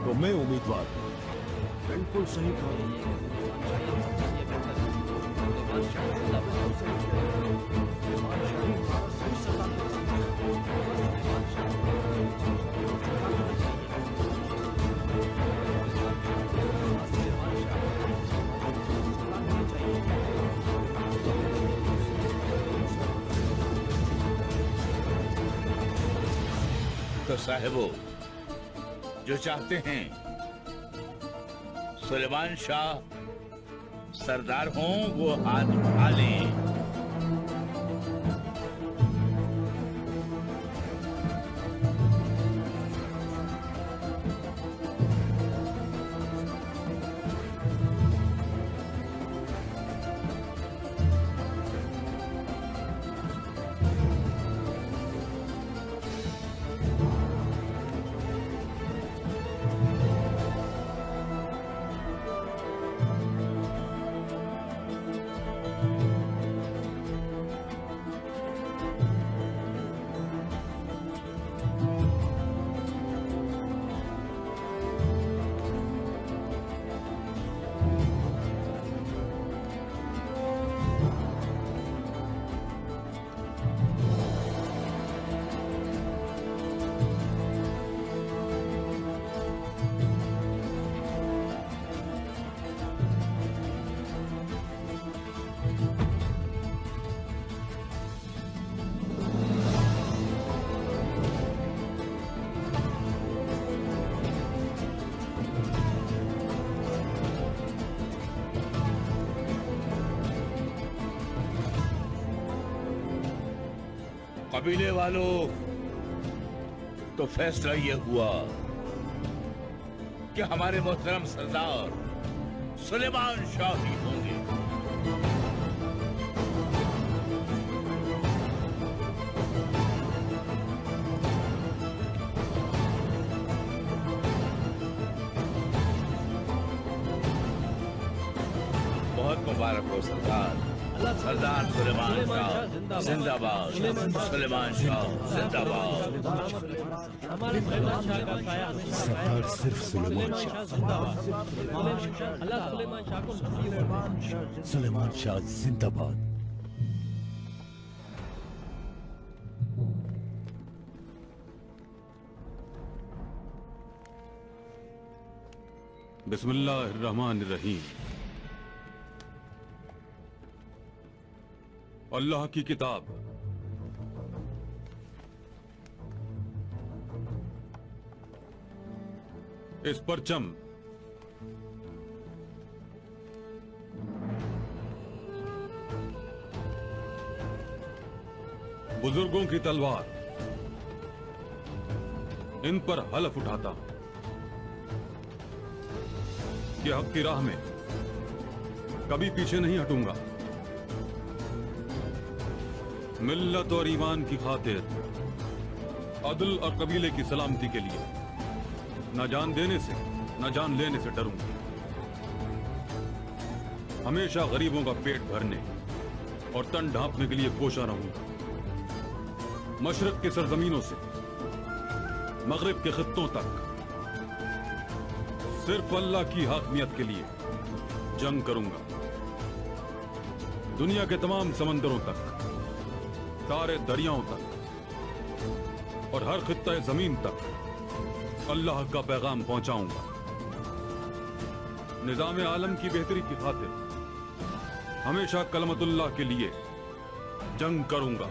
तो मैं उम्मीदवार हूँ। बिल्कुल सही कहा। तो साहिबो, जो चाहते हैं सुलेमान शाह सरदार हों वो हाथ उठा लें। कबीले वालों, तो फैसला ये हुआ कि हमारे मोहतरम सरदार सुलेमान शाह ही होंगे। बहुत मुबारक हो सरदार। सरदार सुलेमान शाह जिंदाबाद। सुलेमान शाह जिंदाबाद। सरदार सिर्फ सुलेमान शाह। सुलेमान शाह जिंदाबाद। बिस्मिल्लाहिर्रहमानिर्रहीम। अल्लाह की किताब इस परचम बुजुर्गों की तलवार, इन पर हलफ उठाता हूं कि हक की राह में कभी पीछे नहीं हटूंगा। मिल्लत और ईमान की खातिर, अदल और कबीले की सलामती के लिए न जान देने से न जान लेने से डरूंगा। हमेशा गरीबों का पेट भरने और तन ढांपने के लिए कोशा रहूंगा। मशरक की सरजमीनों से मगरिब के खित्तों तक सिर्फ अल्लाह की हाकमियत के लिए जंग करूंगा। दुनिया के तमाम समंदरों तक, सारे दरियाओं तक और हर खित्ता जमीन तक अल्लाह का पैगाम पहुंचाऊंगा। निजाम आलम की बेहतरी की खातिर हमेशा कलमतुल्लाह के लिए जंग करूंगा।